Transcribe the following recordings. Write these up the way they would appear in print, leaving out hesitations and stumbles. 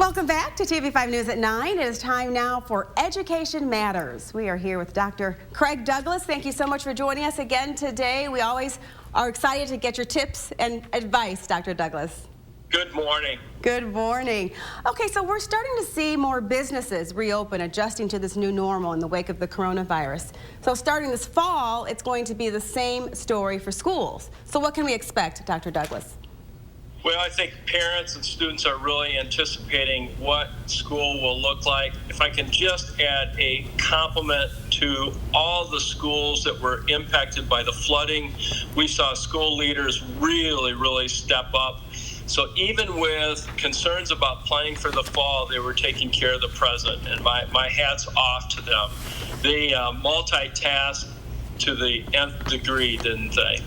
Welcome back to TV5 News at 9. It is time now for Education Matters. We are here with Dr. Craig Douglas. Thank you so much for joining us again today. We always are excited to get your tips and advice, Dr. Douglas. Good morning. Good morning. Okay, so we're starting to see more businesses reopen, adjusting to this new normal in the wake of the coronavirus. So starting this fall, it's going to be the same story for schools. So what can we expect, Dr. Douglas? Well, I think parents and students are really anticipating what school will look like. If I can just add a compliment to all the schools that were impacted by the flooding, we saw school leaders really step up. So even with concerns about planning for the fall, they were taking care of the present, and my hat's off to them. They multitasked to the nth degree, didn't they?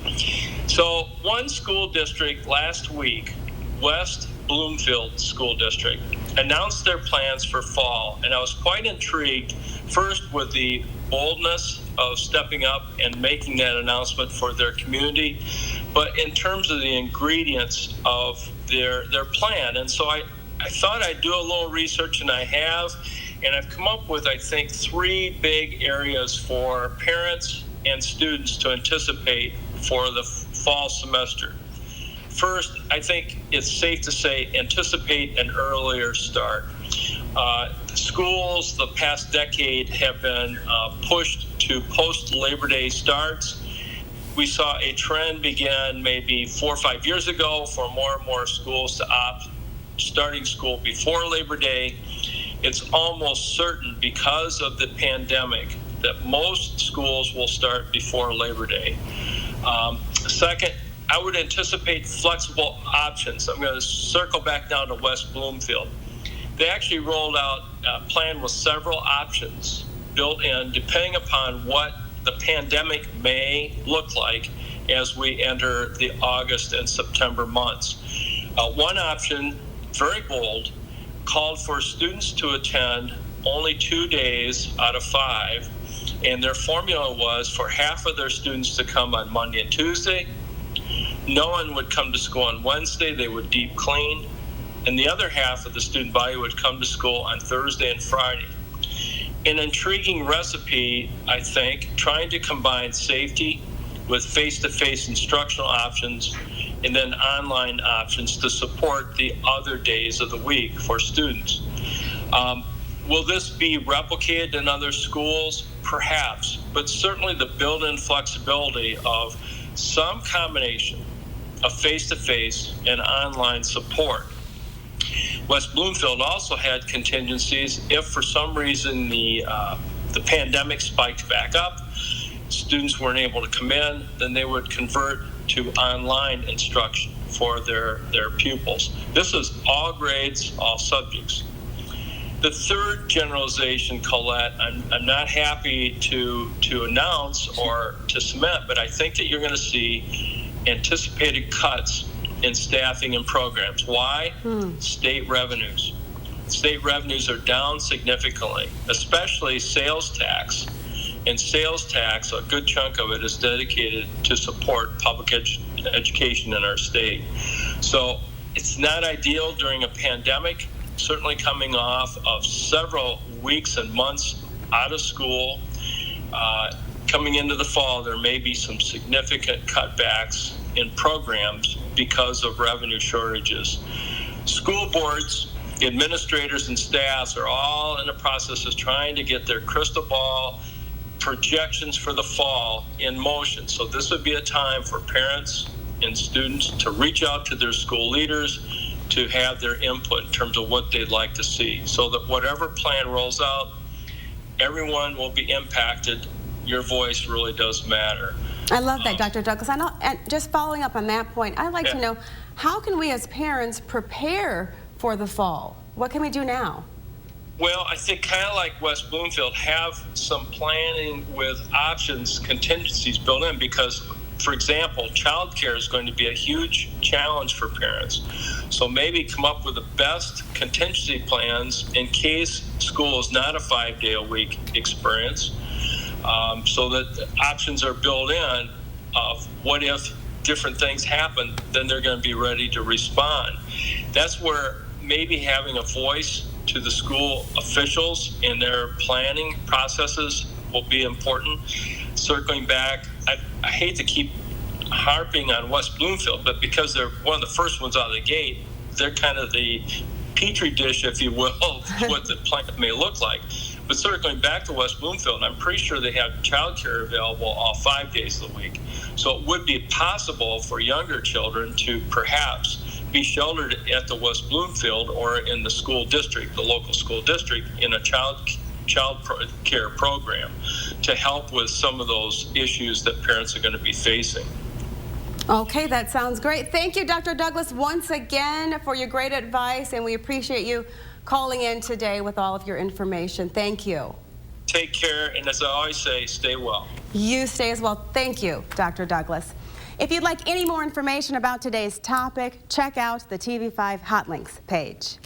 So one school district last week, West Bloomfield School District, announced their plans for fall, and I was quite intrigued, first with the boldness of stepping up and making that announcement for their community, but in terms of the ingredients of their plan. And so I thought I'd do a little research, and I have, and I've come up with, I think, 3 big areas for parents and students to anticipate for the fall semester. First, I think it's safe to say anticipate an earlier start. Schools the past decade have been pushed to post-Labor Day starts. We saw a trend begin maybe 4 or 5 years ago for more and more schools to opt starting school before Labor Day. It's almost certain because of the pandemic that most schools will start before Labor Day. Second, I would anticipate flexible options. I'm going to circle back down to West Bloomfield. They actually rolled out a plan with several options built in depending upon what the pandemic may look like as we enter the August and September months. One option, very bold, called for students to attend only 2 days out of 5. And their formula was for half of their students to come on Monday and Tuesday. No one would come to school on Wednesday. They would deep clean. And the other half of the student body would come to school on Thursday and Friday. An intriguing recipe, I think, trying to combine safety with face-to-face instructional options and then online options to support the other days of the week for students. Will this be replicated in other schools? Perhaps, but certainly the built-in flexibility of some combination of face-to-face and online support. West Bloomfield also had contingencies if for some reason the pandemic spiked back up, students weren't able to come in, then they would convert to online instruction for their pupils. This is all grades, all subjects. The third generalization, Colette, I'm not happy to announce or to cement, but I think that you're going to see anticipated cuts in staffing and programs. Why? State revenues. State revenues are down significantly, especially sales tax. And sales tax, a good chunk of it is dedicated to support public education in our state. So it's not ideal during a pandemic. Certainly coming off of several weeks and months out of school. Coming into the fall, there may be some significant cutbacks in programs because of revenue shortages. School boards, administrators, and staffs are all in the process of trying to get their crystal ball projections for the fall in motion. So this would be a time for parents and students to reach out to their school leaders to have their input in terms of what they'd like to see, so that whatever plan rolls out, everyone will be impacted. Your voice really does matter. I love that, Dr. Douglas. I know, and just following up on that point, I'd like to know, how can we as parents prepare for the fall? What can we do now? Well, I think kind of like West Bloomfield, have some planning with options, contingencies built in, because, for example, childcare is going to be a huge challenge for parents. So maybe come up with the best contingency plans in case school is not a 5-day-a-week experience, so that options are built in of what if different things happen, then they're going to be ready to respond. That's where maybe having a voice to the school officials in their planning processes will be important. Circling back, I hate to keep harping on West Bloomfield, but because they're one of the first ones out of the gate, they're kind of the petri dish, if you will, of what the plan may look like. But circling back to West Bloomfield, I'm pretty sure they have childcare available all 5 days of the week. So it would be possible for younger children to perhaps be sheltered at the West Bloomfield or in the school district, the local school district, in a child care program to help with some of those issues that parents are going to be facing. Okay, that sounds great. Thank you, Dr. Douglas, once again for your great advice, and we appreciate you calling in today with all of your information. Thank you. Take care, and as I always say, stay well. You stay as well. Thank you, Dr. Douglas. If you'd like any more information about today's topic, check out the TV5 Hot Links page.